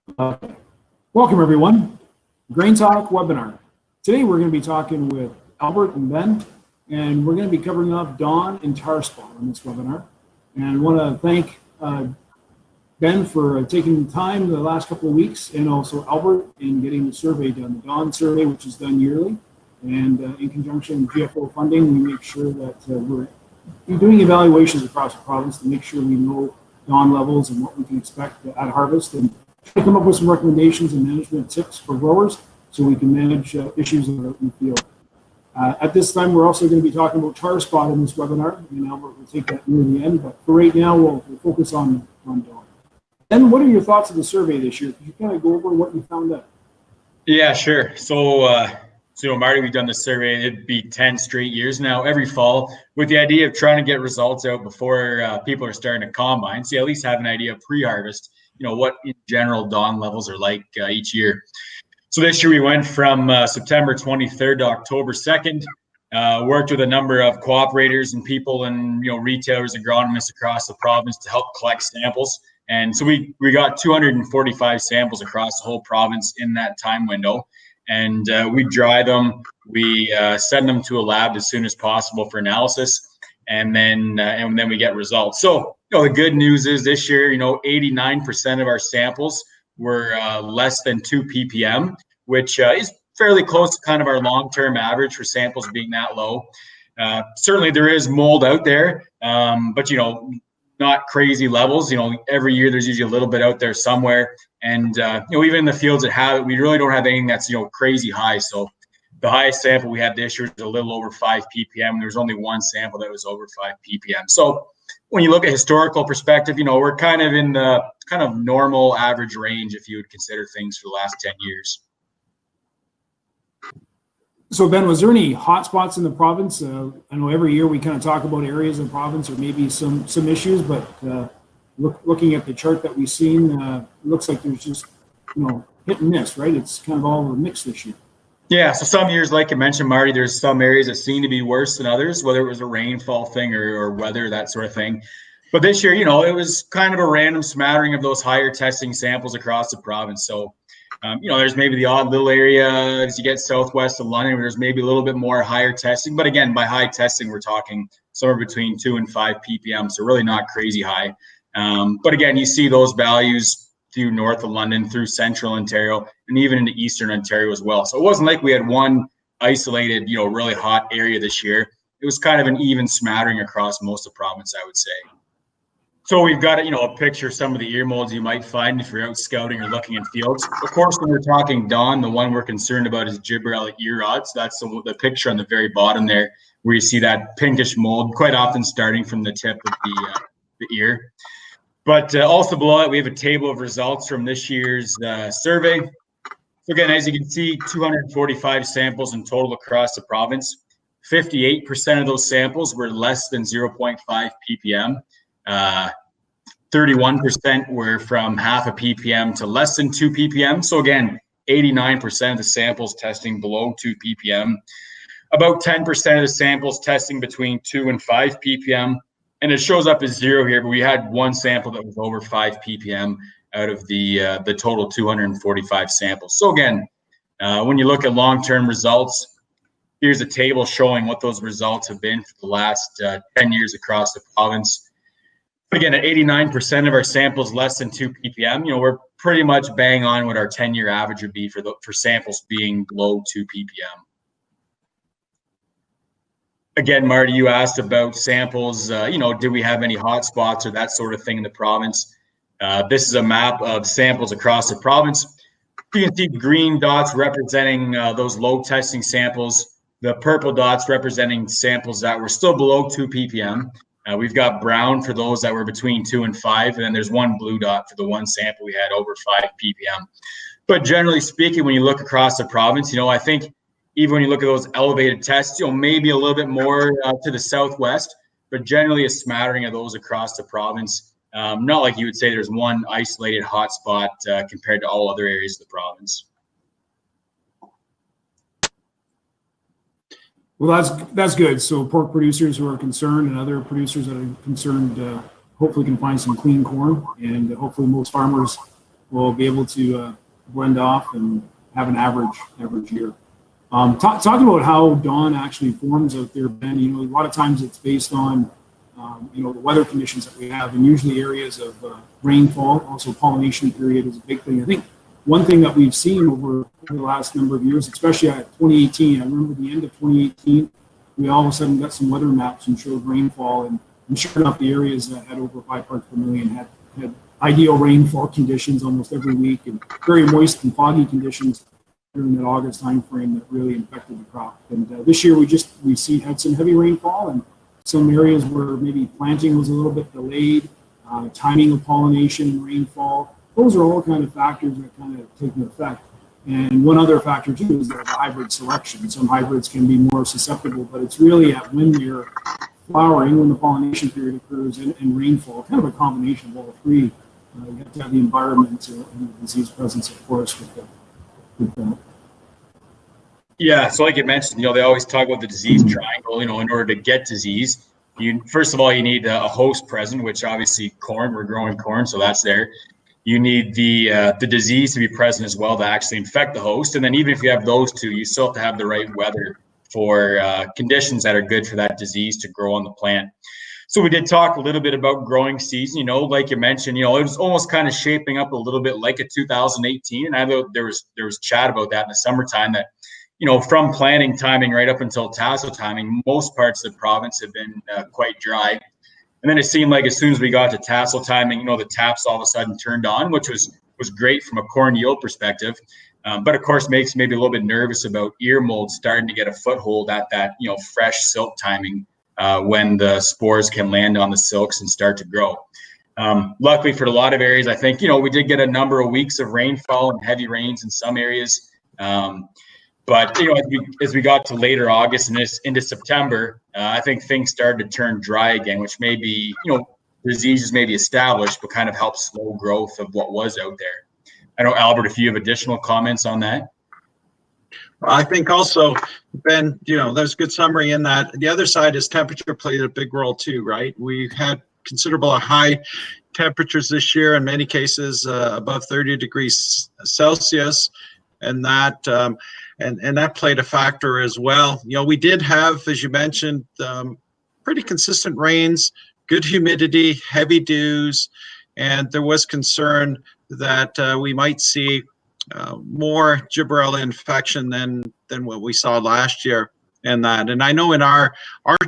Welcome everyone, GrainTALK webinar. Today we're going to be talking with Albert and Ben, and we're going to be covering off dawn and tar spot on this webinar. And I want to thank Ben for taking the time the last couple of weeks, and also Albert in getting the survey done, the dawn survey, which is done yearly. And in conjunction with GFO funding, we make sure that we're doing evaluations across the province to make sure we know dawn levels and what we can expect at harvest, and to come up with some recommendations and management tips for growers so we can manage issues that are out in the field. At this time, we're also going to be talking about tar spot in this webinar, and Albert will take that near the end, but for right now, we'll focus on dawn. And what are your thoughts of the survey this year? Could you kind of go over what you found out? Yeah, sure. So, Marty, we've done the survey. It'd be 10 straight years now, every fall, with the idea of trying to get results out before people are starting to combine. So you at least have an idea of pre-harvest, what in general dawn levels are like each year. So this year we went from September 23rd to October 2nd, worked with a number of cooperators and people and, retailers, agronomists across the province to help collect samples. And so we got 245 samples across the whole province in that time window. And we dry them, we send them to a lab as soon as possible for analysis, and then we get results. So the good news is this year, 89% of our samples were less than 2 ppm, which is fairly close to kind of our long-term average for samples being that low. Certainly there is mold out there, but not crazy levels. Every year there's usually a little bit out there somewhere. And, even in the fields that have it, we really don't have anything that's, crazy high. So the highest sample we had this year is a little over 5 ppm. There's only one sample that was over 5 ppm. So when you look at historical perspective, we're kind of in the kind of normal average range if you would consider things for the last 10 years. So Ben, was there any hot spots in the province? I know every year we kind of talk about areas of the province or maybe some issues, but looking at the chart that we've seen, it looks like there's just, hit and miss, right? It's kind of all mixed this year. Yeah, so some years, like you mentioned, Marty, there's some areas that seem to be worse than others, whether it was a rainfall thing or weather, that sort of thing. But this year, it was kind of a random smattering of those higher testing samples across the province. So, there's maybe the odd little area as you get southwest of London where there's maybe a little bit more higher testing. But again, by high testing, we're talking somewhere between 2 and 5 ppm, so really not crazy high. But again, you see those values through north of London, through central Ontario, and even into eastern Ontario as well. So it wasn't like we had one isolated, really hot area this year. It was kind of an even smattering across most of the province, I would say. So we've got, a picture of some of the ear molds you might find if you're out scouting or looking in fields. Of course, when we're talking dawn, the one we're concerned about is gibberella ear rods. That's the picture on the very bottom there, where you see that pinkish mold, quite often starting from the tip of the ear. But also below it, we have a table of results from this year's survey. So again, as you can see, 245 samples in total across the province. 58% of those samples were less than 0.5 ppm. 31% were from half a ppm to less than 2 ppm. So again, 89% of the samples testing below 2 ppm. About 10% of the samples testing between 2 and 5 ppm. And it shows up as 0 here, but we had one sample that was over 5 ppm out of the total 245 samples. So again, when you look at long-term results, here's a table showing what those results have been for the last 10 years across the province. Again, at 89% of our samples less than 2 ppm, we're pretty much bang on what our 10-year average would be for samples being below 2 ppm. Again, Marty, you asked about samples, did we have any hot spots or that sort of thing in the province? This is a map of samples across the province. You can see green dots representing those low testing samples, the purple dots representing samples that were still below 2 ppm. We've got brown for those that were between 2 and 5, and then there's one blue dot for the one sample we had over 5 ppm. But generally speaking, when you look across the province, I think even when you look at those elevated tests, maybe a little bit more to the southwest, but generally a smattering of those across the province. Not like you would say there's one isolated hotspot compared to all other areas of the province. Well, that's good. So pork producers who are concerned and other producers that are concerned hopefully can find some clean corn, and hopefully most farmers will be able to blend off and have an average year. Talking about how dawn actually forms out there, Ben, a lot of times it's based on the weather conditions that we have, and usually areas of rainfall. Also, pollination period is a big thing. I think one thing that we've seen over the last number of years, especially at 2018, I remember the end of 2018, we all of a sudden got some weather maps and showed rainfall, and sure enough, the areas that had over 5 parts per million had ideal rainfall conditions almost every week, and very moist and foggy conditions during that August timeframe that really infected the crop. And this year we had some heavy rainfall, and some areas where maybe planting was a little bit delayed, timing of pollination and rainfall. Those are all kind of factors that kind of take an effect. And one other factor too is the hybrid selection. Some hybrids can be more susceptible, but it's really at when you're flowering, when the pollination period occurs, and rainfall, kind of a combination of all three. You have to have the environment and the disease presence, of course, with that. Yeah, so like you mentioned, they always talk about the disease triangle. In order to get disease, first of all, you need a host present, which obviously corn. We're growing corn, so that's there. You need the disease to be present as well to actually infect the host, and then even if you have those two, you still have to have the right weather for conditions that are good for that disease to grow on the plant. So we did talk a little bit about growing season. Like you mentioned, it was almost kind of shaping up a little bit like a 2018, and I know there was chat about that in the summertime that. From planting timing right up until tassel timing, most parts of the province have been quite dry. And then it seemed like as soon as we got to tassel timing, the taps all of a sudden turned on, which was great from a corn yield perspective. But of course, makes maybe a little bit nervous about ear mold starting to get a foothold at that, fresh silk timing when the spores can land on the silks and start to grow. Luckily for a lot of areas, I think, we did get a number of weeks of rainfall and heavy rains in some areas. But as we got to later August and into September, I think things started to turn dry again, which may be, diseases may be established, but kind of helps slow growth of what was out there. I know, Albert, if you have additional comments on that. Well, I think also, Ben, there's a good summary in that. The other side is temperature played a big role too, right? We had considerable high temperatures this year, in many cases above 30 degrees Celsius, and that and that played a factor as well. We did have, as you mentioned, pretty consistent rains, good humidity, heavy dews, and there was concern that we might see more gibberella infection than what we saw last year. And I know in our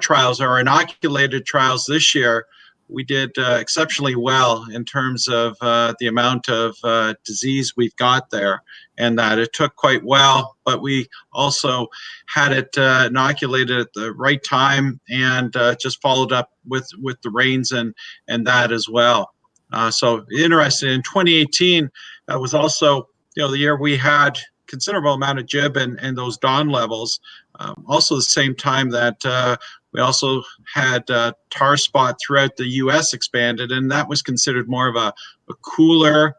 trials, our inoculated trials this year, we did exceptionally well in terms of the amount of disease we've got there, and that it took quite well, but we also had it inoculated at the right time and just followed up with the rains and that as well. So interesting. In 2018, that was also the year we had considerable amount of gib and those dawn levels. Also the same time that we also had tar spot throughout the U.S. expanded, and that was considered more of a cooler,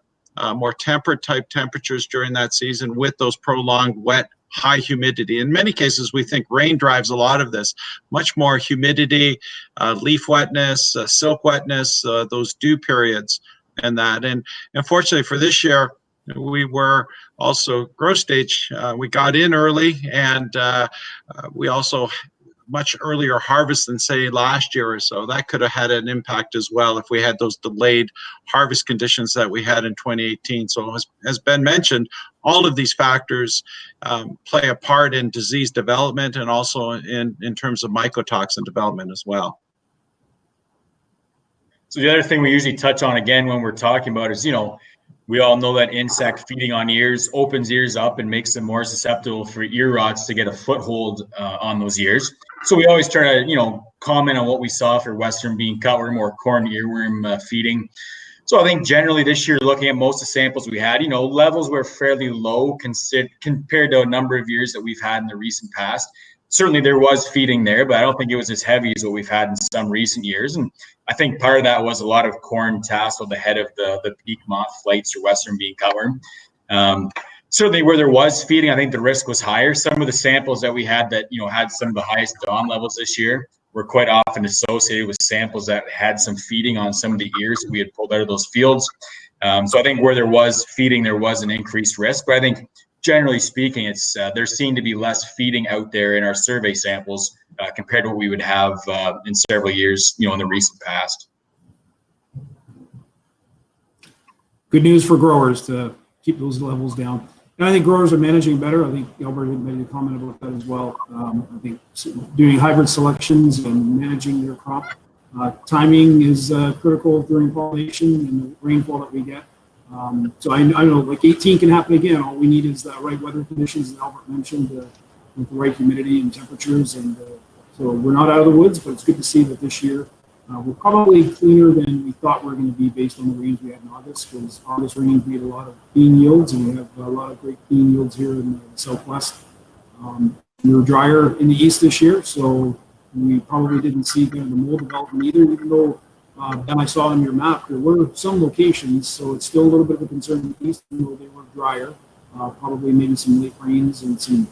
more temperate type temperatures during that season with those prolonged wet, high humidity. In many cases, we think rain drives a lot of this. Much more humidity, leaf wetness, silk wetness, those dew periods and that. And unfortunately for this year, we were also growth stage. We got in early, and we also much earlier harvest than say last year or so. That could have had an impact as well if we had those delayed harvest conditions that we had in 2018. So as Ben mentioned, all of these factors play a part in disease development and also in terms of mycotoxin development as well. So the other thing we usually touch on again when we're talking about is, we all know that insect feeding on ears opens ears up and makes them more susceptible for ear rots to get a foothold on those ears. So we always try to, comment on what we saw for Western bean cutworm or corn earworm feeding. So I think generally this year, looking at most of the samples we had, levels were fairly low compared to a number of years that we've had in the recent past. Certainly there was feeding there, but I don't think it was as heavy as what we've had in some recent years. And I think part of that was a lot of corn tasseled ahead of the peak moth flights or Western bean cutworm. Certainly where there was feeding, I think the risk was higher. Some of the samples that we had that, had some of the highest dawn levels this year were quite often associated with samples that had some feeding on some of the ears that we had pulled out of those fields. So I think where there was feeding, there was an increased risk. But I think generally speaking, it's there seemed to be less feeding out there in our survey samples compared to what we would have in several years, in the recent past. Good news for growers to keep those levels down. And I think growers are managing better. I think Albert made a comment about that as well. I think doing hybrid selections and managing their crop. Timing is critical during pollination and the rainfall that we get. So I know like 18 can happen again. All we need is the right weather conditions, as Albert mentioned, with the right humidity and temperatures. And so we're not out of the woods, but it's good to see that this year we're probably cleaner than we thought we were going to be based on the rains we had in August, because August rains made a lot of bean yields, and we have a lot of great bean yields here in the Southwest. We were drier in the east this year, so we probably didn't see kind of the mold development either, even though I saw on your map there were some locations, so it's still a little bit of a concern in the east, even though they were drier. Probably maybe some late rains and some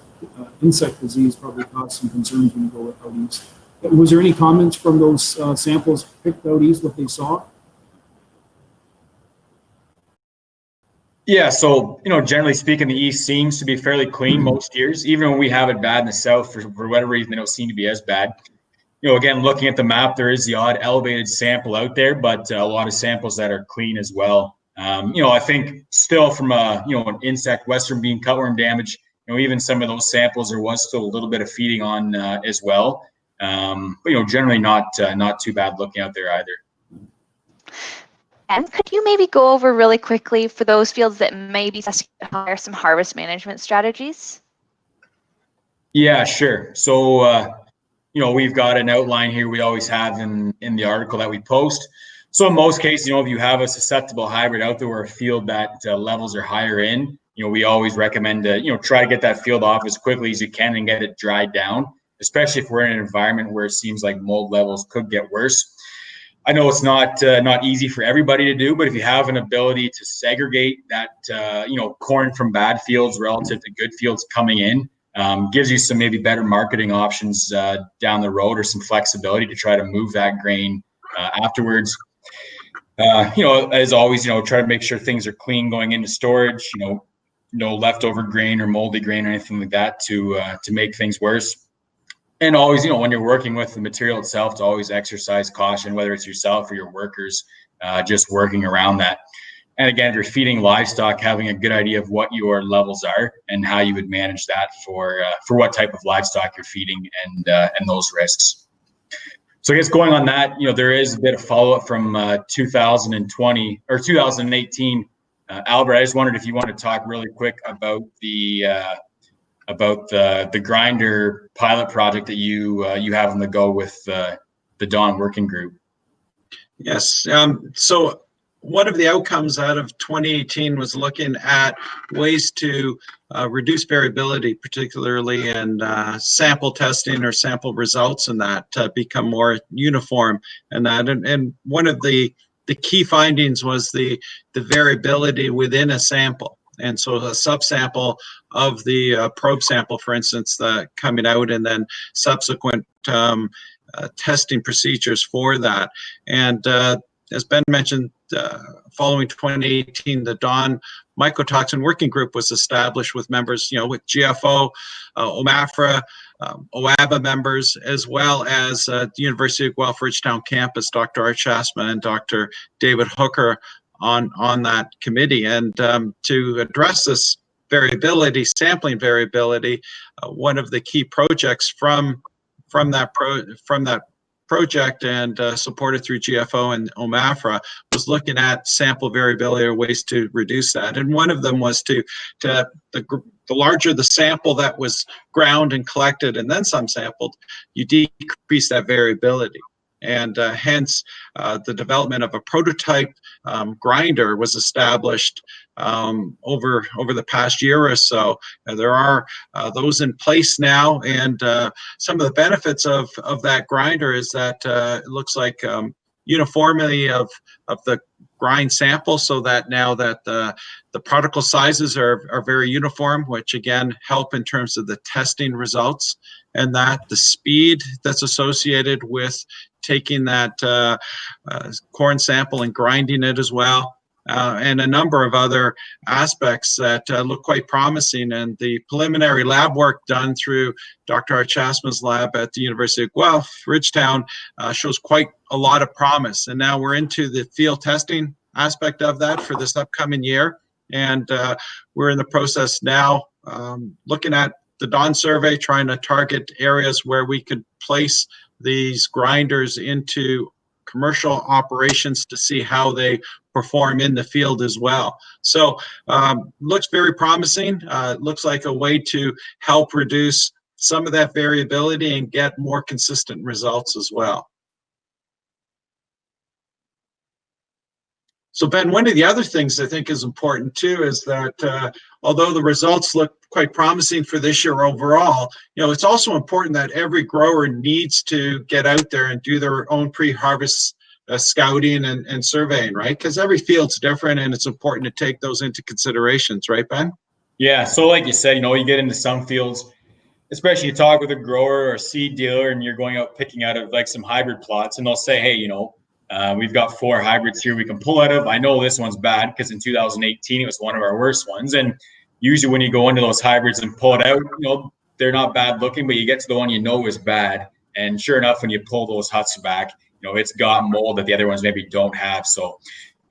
insect disease probably caused some concerns when you go out east. Was there any comments from those samples picked out east, what they saw? Yeah, so, generally speaking, the east seems to be fairly clean most years. Even when we have it bad in the south, for whatever reason, they don't seem to be as bad. Again, looking at the map, there is the odd elevated sample out there, but a lot of samples that are clean as well. I think still from an insect, western bean cutworm damage, even some of those samples, there was still a little bit of feeding on as well. But generally not too bad looking out there either. And could you maybe go over really quickly for those fields that maybe hire some harvest management strategies? Yeah, sure. So, we've got an outline here we always have in the article that we post. So in most cases, if you have a susceptible hybrid out there or a field that levels are higher in, we always recommend to, try to get that field off as quickly as you can and get it dried down, especially if we're in an environment where it seems like mold levels could get worse. I know it's not easy for everybody to do, but if you have an ability to segregate that, corn from bad fields relative to good fields coming in, gives you some maybe better marketing options down the road, or some flexibility to try to move that grain afterwards. As always, try to make sure things are clean going into storage, no leftover grain or moldy grain or anything like that to make things worse. And always, when you're working with the material itself, to always exercise caution, whether it's yourself or your workers, just working around that. And again, if you're feeding livestock, having a good idea of what your levels are and how you would manage that for what type of livestock you're feeding and those risks. So I guess going on that, there is a bit of follow-up from 2020 or 2018. Albert, I just wondered if you want to talk really quick about the grinder pilot project that you have on the go with the Dawn working group. Yes. So one of the outcomes out of 2018 was looking at ways to reduce variability, particularly in sample testing or sample results, and that become more uniform. And one of the key findings was the variability within a sample. And so a subsample of the probe sample, for instance, coming out, and then subsequent testing procedures for that. And as Ben mentioned, following 2018, the Dawn mycotoxin working group was established with members, with GFO, OMAFRA, OABA members, as well as the University of Guelph Ridgetown campus, Dr. Art Shasma and Dr. David Hooker on that committee. And to address this variability, sampling variability, one of the key projects from that project and supported through GFO and OMAFRA was looking at sample variability or ways to reduce that. And one of them was the larger the sample that was ground and collected and then some sampled, you decrease that variability. And hence the development of a prototype grinder was established over the past year or so. There are those in place now, and some of the benefits of that grinder is that it looks like uniformity of the grind sample, so that now that the particle sizes are very uniform, which again help in terms of the testing results, and that the speed that's associated with taking that corn sample and grinding it as well. and a number of other aspects that look quite promising. And the preliminary lab work done through Dr. Archasma's lab at the University of Guelph, Ridgetown, shows quite a lot of promise. And now we're into the field testing aspect of that for this upcoming year. And we're in the process now looking at the Dawn survey, trying to target areas where we could place these grinders into commercial operations to see how they perform in the field as well. So looks very promising. Looks like a way to help reduce some of that variability and get more consistent results as well. So Ben, one of the other things I think is important too is that although the results look quite promising for this year overall, it's also important that every grower needs to get out there and do their own pre-harvest scouting and surveying, right? Because every field's different and it's important to take those into considerations, right, Ben? Yeah, so like you said, you get into some fields, especially you talk with a grower or a seed dealer and you're going out picking out of like some hybrid plots and they'll say, hey, we've got 4 hybrids here we can pull out of. I know this one's bad because in 2018 it was one of our worst ones. And usually when you go into those hybrids and pull it out, they're not bad looking, but you get to the one is bad. And sure enough, when you pull those huts back, it's got mold that the other ones maybe don't have. So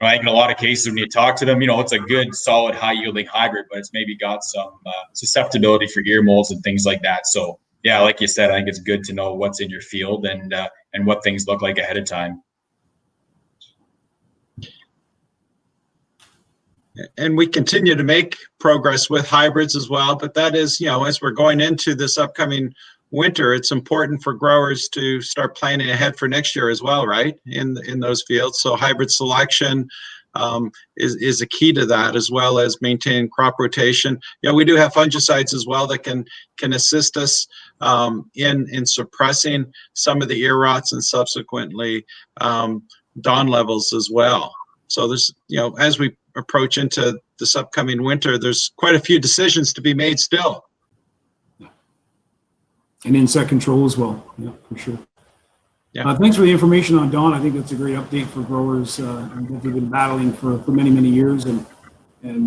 I think in a lot of cases when you talk to them, it's a good, solid, high-yielding hybrid, but it's maybe got some susceptibility for ear molds and things like that. So yeah, like you said, I think it's good to know what's in your field and what things look like ahead of time. And we continue to make progress with hybrids as well, but that is, as we're going into this upcoming winter, it's important for growers to start planning ahead for next year as well, right? In those fields. So hybrid selection is a key to that, as well as maintaining crop rotation. We do have fungicides as well that can assist us in suppressing some of the ear rots and subsequently dawn levels as well. So there's, as we approach into this upcoming winter, there's quite a few decisions to be made still. And insect control as well. Yeah, for sure. Yeah. Thanks for the information on Dawn. I think that's a great update for growers that they've been battling for many, many years. And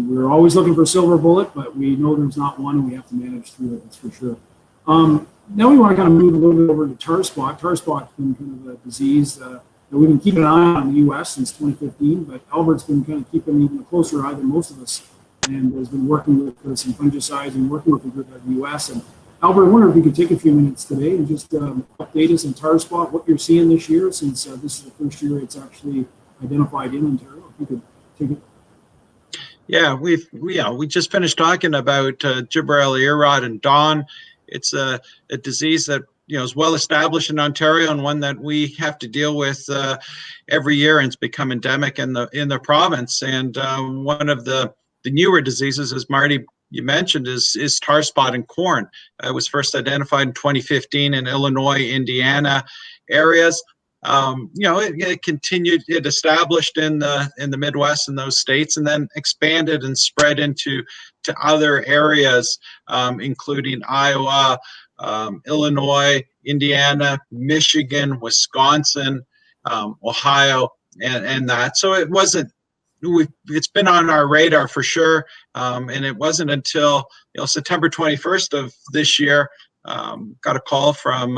we're always looking for a silver bullet, but we know there's not one, and we have to manage through it, that's for sure. Now we want to kind of move a little bit over to tar spot. Tar spot's been kind of a disease that we've been keeping an eye on in the U.S. since 2015, but Albert's been kind of keeping even a closer eye than most of us, and has been working with some fungicides and working with a group at the U.S. And Albert, I wonder if you could take a few minutes today and just update us on tar spot, what you're seeing this year, since this is the first year it's actually identified in Ontario. If you could take it. Yeah, we just finished talking about gibberella ear rot and dawn. It's a disease that is well established in Ontario and one that we have to deal with every year, and it's become endemic in the province. And one of the newer diseases, as Marty you mentioned, is tar spot in corn. It was first identified in 2015 in Illinois, Indiana areas. It continued, it established in the Midwest and those states, and then expanded and spread into other areas, including Iowa, Illinois, Indiana, Michigan, Wisconsin, Ohio, and that. So it wasn't. It's been on our radar for sure, and it wasn't until September 21st of this year. Got a call from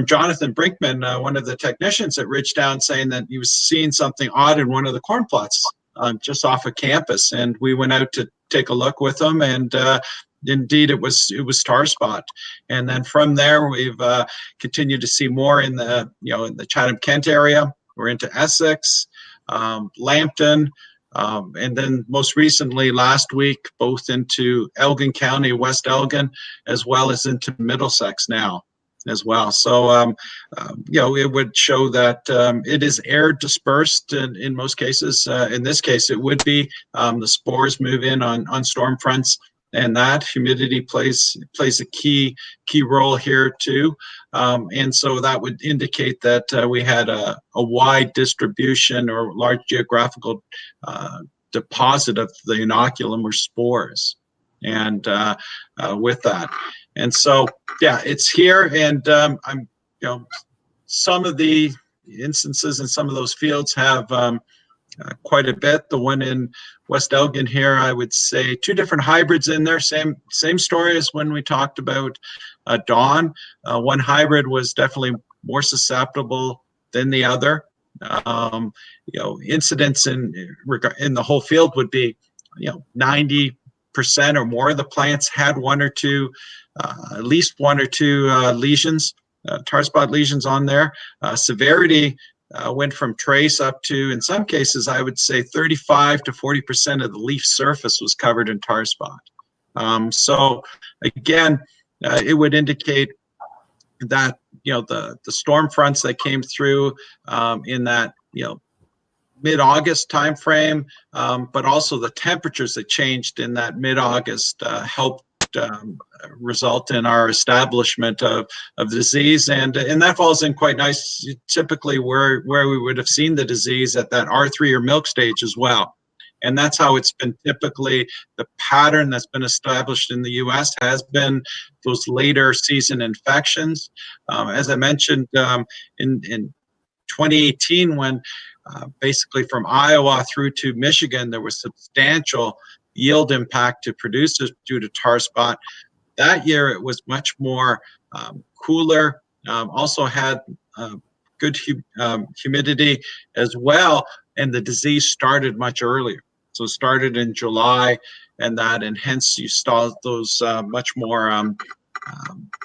Jonathan Brinkman, one of the technicians at Ridgetown, saying that he was seeing something odd in one of the corn plots just off of campus, and we went out to take a look with him, and indeed it was tar spot. And then from there we've continued to see more in the Chatham-Kent area. We're into Essex, Lambton, and then most recently last week, both into Elgin County, West Elgin, as well as into Middlesex now as well. So, it would show that it is air dispersed in most cases. In this case, it would be the spores move in on storm fronts, and that humidity plays a key role here too. And so that would indicate that we had a wide distribution or large geographical deposit of the inoculum or spores, and with that. And so, yeah, it's here, and I'm, some of the instances in some of those fields have quite a bit. The one in West Elgin here, I would say 2 different hybrids in there. Same story as when we talked about Dawn. One hybrid was definitely more susceptible than the other. Incidents in the whole field would be, 90% or more of the plants had at least one or two lesions, tar spot lesions on there. Severity went from trace up to, in some cases, I would say 35 to 40% of the leaf surface was covered in tar spot. So again, it would indicate that the storm fronts that came through in that mid-August timeframe, but also the temperatures that changed in that mid-August helped result in our establishment of disease, and that falls in quite nice, typically where we would have seen the disease at that R3 or milk stage as well. And that's how it's been typically, the pattern that's been established in the U.S. has been those later season infections. As I mentioned, in 2018, when basically from Iowa through to Michigan, there was substantial yield impact to producers due to tar spot. That year, it was much more cooler, also had good humidity as well, and the disease started much earlier. So it started in July, and hence you saw those much more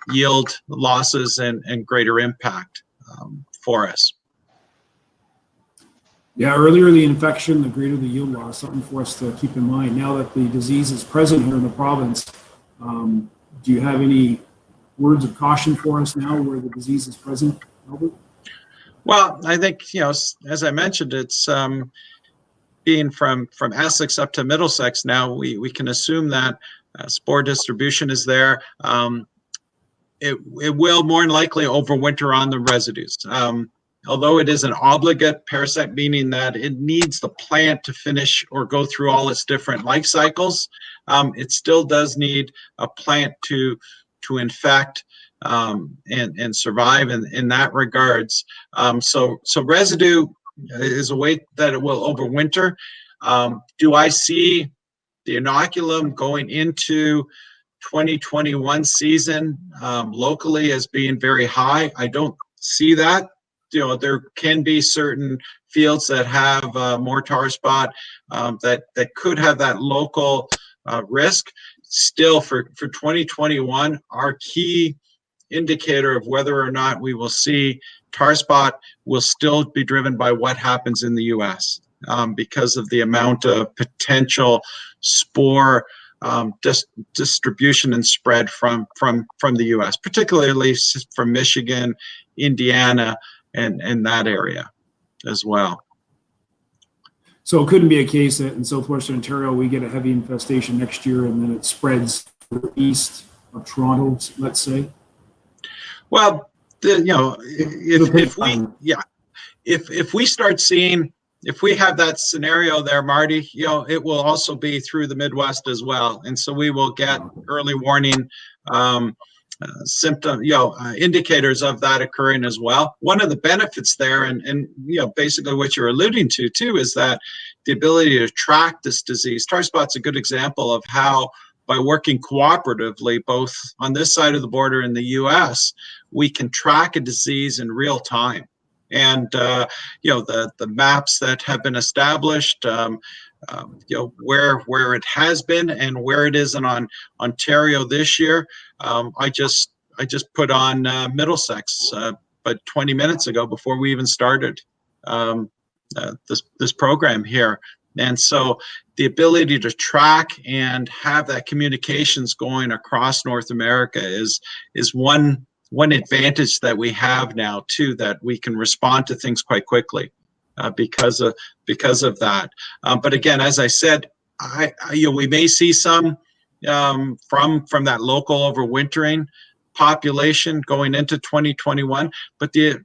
yield losses and greater impact for us. Yeah, earlier the infection, the greater the yield loss, something for us to keep in mind. Now that the disease is present here in the province, do you have any words of caution for us now where the disease is present, Albert? Well, I think, as I mentioned, it's being from Essex up to Middlesex now, we can assume that spore distribution is there. It will more than likely overwinter on the residues. Although it is an obligate parasite, meaning that it needs the plant to finish or go through all its different life cycles, it still does need a plant to infect and survive in that regards. So residue is a way that it will overwinter. Do I see the inoculum going into 2021 season locally as being very high? I don't see that. There can be certain fields that have more tar spot that could have that local risk. Still, for 2021, our key indicator of whether or not we will see tar spot will still be driven by what happens in the U.S. Because of the amount of potential spore distribution and spread from the U.S., particularly from Michigan, Indiana, and that area as well. So it couldn't be a case that in southwestern Ontario we get a heavy infestation next year and then it spreads east of Toronto, let's say? Well, if we start seeing, if we have that scenario there, Marty, it will also be through the Midwest as well, and so we will get early warning symptom, indicators of that occurring as well. One of the benefits there, and basically what you're alluding to too, is that the ability to track this disease. Tar spot's a good example of how, by working cooperatively, both on this side of the border in the U.S., we can track a disease in real time. And the maps that have been established, where it has been and where it is in Ontario this year. I just put on Middlesex, but 20 minutes ago before we even started this program here. And so the ability to track and have that communications going across North America is one advantage that we have now too, that we can respond to things quite quickly because of that. But again, as I said, we may see some from that local overwintering population going into 2021, but the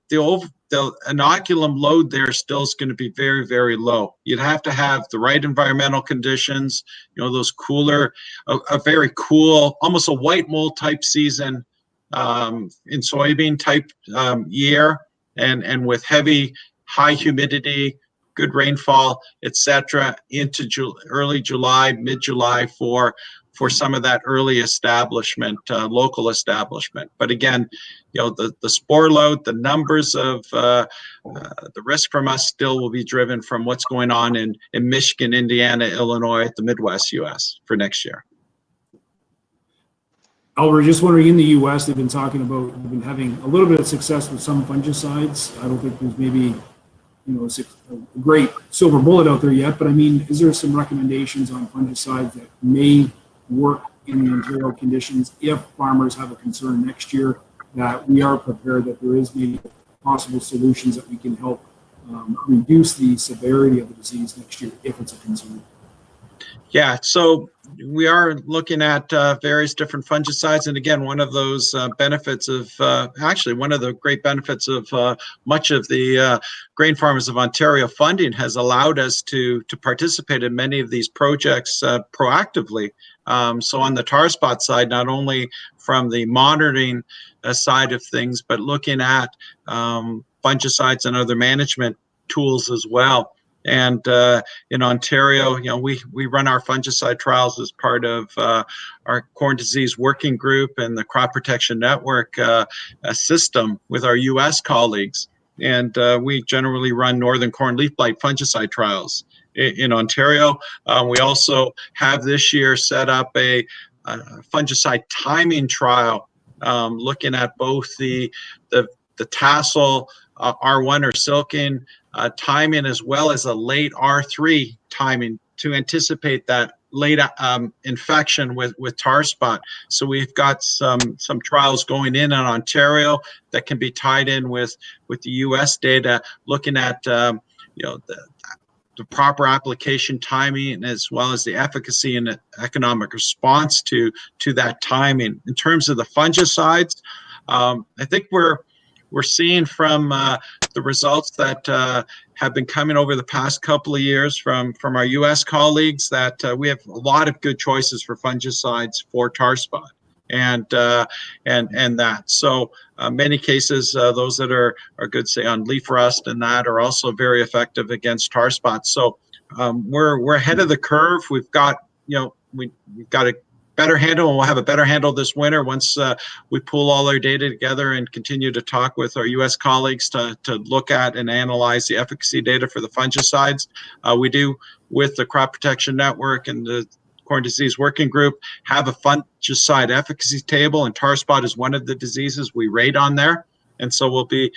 inoculum load there still is going to be very, very low. You'd have to have the right environmental conditions, those cooler, a very cool, almost a white mold type season in soybean type year. and with high humidity, good rainfall, etc., into early July, mid-July for some of that early establishment, local establishment. But again, the spore load, the numbers of the risk from us still will be driven from what's going on in Michigan, Indiana, Illinois, the Midwest U.S. for next year. Albert, just wondering, in the U.S., they've been having a little bit of success with some fungicides. I don't think there's maybe a great silver bullet out there yet, but I mean, is there some recommendations on fungicides that may work in the Ontario conditions if farmers have a concern next year, that we are prepared, that there is maybe possible solutions that we can help reduce the severity of the disease next year if it's a concern? Yeah, so we are looking at various different fungicides, and again, one of those benefits of one of the great benefits of much of the Grain Farmers of Ontario funding has allowed us to participate in many of these projects proactively. So on the tar spot side, not only from the monitoring side of things, but looking at fungicides and other management tools as well. And in Ontario, we run our fungicide trials as part of our corn disease working group and the crop protection network system with our U.S. colleagues. And we generally run northern corn leaf blight fungicide trials in Ontario. We also have this year set up a fungicide timing trial, looking at both the tassel R1 or silking timing, as well as a late R3 timing to anticipate that late infection with tar spot. So we've got some trials going in Ontario that can be tied in with the U.S. data, looking at the proper application timing, as well as the efficacy and economic response to that timing. In terms of the fungicides, I think we're seeing from the results that have been coming over the past couple of years from our U.S. colleagues that we have a lot of good choices for fungicides for tar spot and that. So many cases, those that are good, say on leaf rust and that, are also very effective against tar spots. So we're ahead of the curve. We've got we've got a better handle, and we'll have a better handle this winter once we pull all our data together and continue to talk with our U.S. colleagues to look at and analyze the efficacy data for the fungicides. We do, with the Crop Protection Network and the Corn Disease Working Group, have a fungicide efficacy table, and tar spot is one of the diseases we rate on there. And so we'll be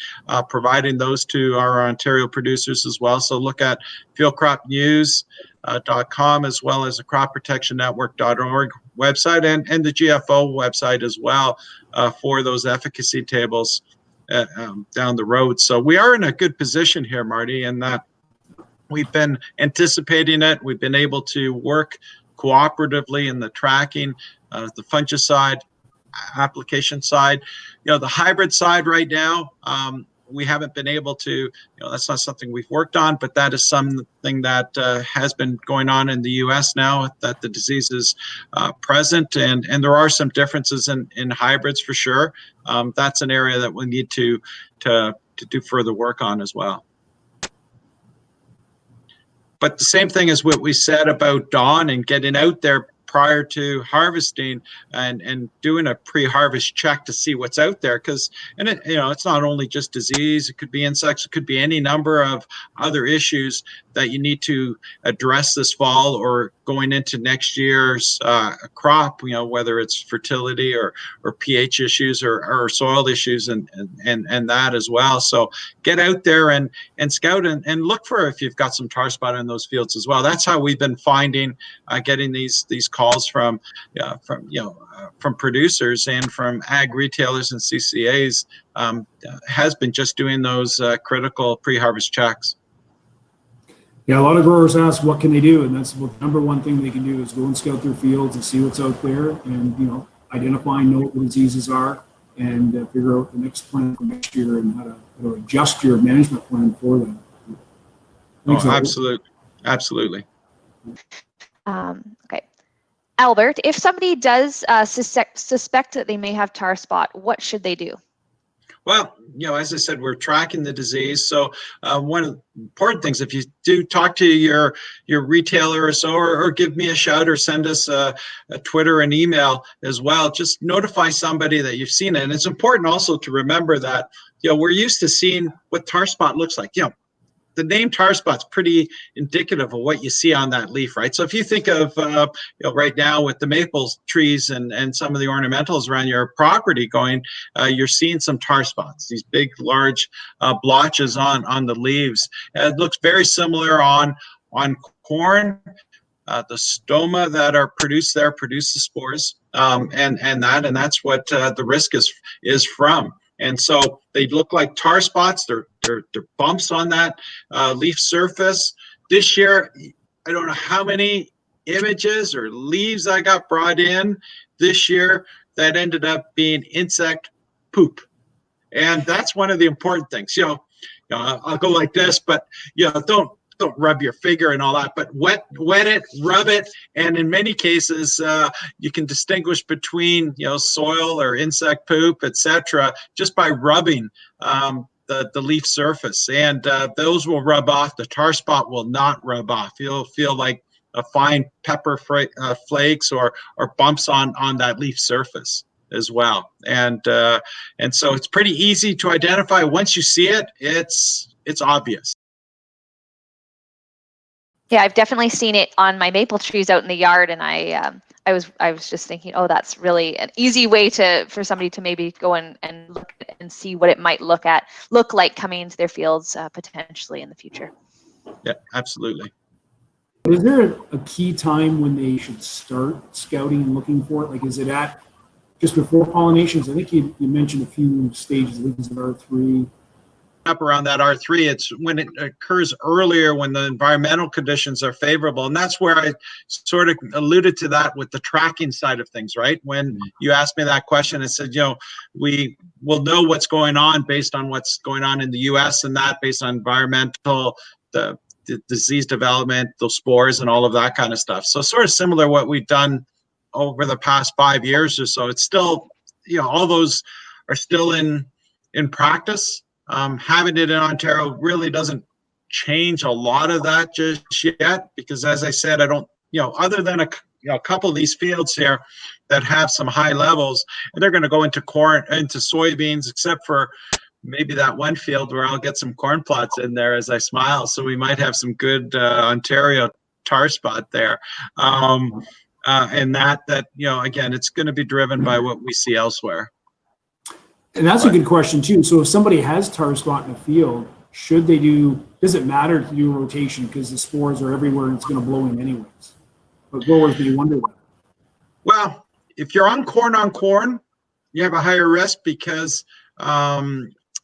providing those to our Ontario producers as well. So look at fieldcropnews.com as well as the cropprotectionnetwork.org website and the GFO website as well for those efficacy tables down the road. So we are in a good position here, Marty, in that we've been anticipating it. We've been able to work cooperatively in the tracking, the fungicide application side. The hybrid side right now, we haven't been able to, that's not something we've worked on, but that is something that has been going on in the U.S. now, that the disease is present, and there are some differences in hybrids for sure. That's an area that we need to do further work on as well. But the same thing as what we said about Dawn and getting out there prior to harvesting and doing a pre-harvest check to see what's out there, because it's not only just disease, it could be insects, it could be any number of other issues that you need to address this fall or going into next year's crop, whether it's fertility or pH issues or soil issues and that as well. So get out there and scout and look for if you've got some tar spot in those fields as well. That's how we've been finding, getting these calls from producers and from ag retailers and CCAs, has been just doing those critical pre-harvest checks. Yeah, a lot of growers ask what can they do, and that's the number one thing they can do is go and scout their fields and see what's out there, and identify and know what the diseases are, and figure out the next plan for next year and how to adjust your management plan for them. Thanks, absolutely. Okay, Albert, if somebody does suspect that they may have tar spot, what should they do? Well, as I said, we're tracking the disease. So one of the important things, if you do talk to your retailer or so, or give me a shout or send us a Twitter and email as well, just notify somebody that you've seen it. And it's important also to remember that, we're used to seeing what tar spot looks like. The name tar spot's pretty indicative of what you see on that leaf, right? So if you think of, right now with the maple trees and some of the ornamentals around your property going, you're seeing some tar spots, these big, large blotches on the leaves. It looks very similar on corn. The stoma that are produced there produce the spores, and that's what the risk is from. And so they look like tar spots. They're bumps on that leaf surface. This year, I don't know how many images or leaves I got brought in this year that ended up being insect poop. And that's one of the important things. I'll go like this, but don't rub your finger and all that, but wet it, rub it, and in many cases you can distinguish between soil or insect poop, etc., just by rubbing the leaf surface, and those will rub off. The tar spot will not rub off. You'll feel like a fine pepper flakes or bumps on that leaf surface as well, and so it's pretty easy to identify. Once you see it, it's obvious. Yeah, I've definitely seen it on my maple trees out in the yard, and I was just thinking, oh, that's really an easy way for somebody to maybe go and look and see what it might look like coming into their fields potentially in the future. Yeah, absolutely. Is there a key time when they should start scouting and looking for it? Like, is it at just before pollinations? I think you mentioned a few stages, I think it's at R3. Up around that R3, it's when it occurs earlier, when the environmental conditions are favorable. And that's where I sort of alluded to that with the tracking side of things, right? When you asked me that question, I said, we will know what's going on based on what's going on in the US, and that based on environmental, the disease development, those spores and all of that kind of stuff. So sort of similar what we've done over the past 5 years or so. It's still, all those are still in practice. Having it in Ontario really doesn't change a lot of that just yet, because as I said, I don't, other than a couple of these fields here that have some high levels, and they're going to go into corn, into soybeans, except for maybe that one field where I'll get some corn plots in there as I smile. So we might have some good Ontario tar spot there. And that, again, it's going to be driven by what we see elsewhere. And that's a good question too. So if somebody has tar spot in the field, does it matter to do a rotation because the spores are everywhere and it's going to blow in anyways? But growers may wonder that. Well, if you're on corn, you have a higher risk because,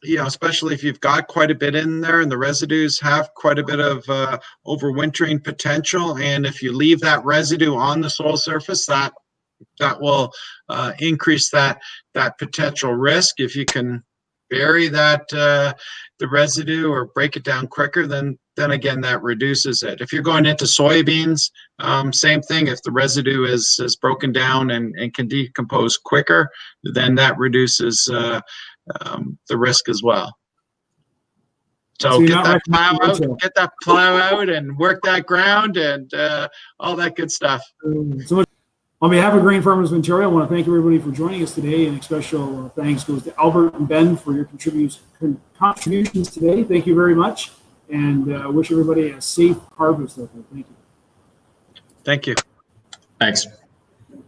especially if you've got quite a bit in there and the residues have quite a bit of overwintering potential. And if you leave that residue on the soil surface, that will increase that potential risk. If you can bury the residue or break it down quicker, then again that reduces it. If you're going into soybeans, same thing. If the residue is broken down and can decompose quicker, then that reduces the risk as well. So get that plow out and work that ground and all that good stuff. So on behalf of Grain Farmers of Ontario, I want to thank everybody for joining us today, and a special thanks goes to Albert and Ben for your contributions today. Thank you very much, and wish everybody a safe harvest out there. Thank you. Thank you. Thanks.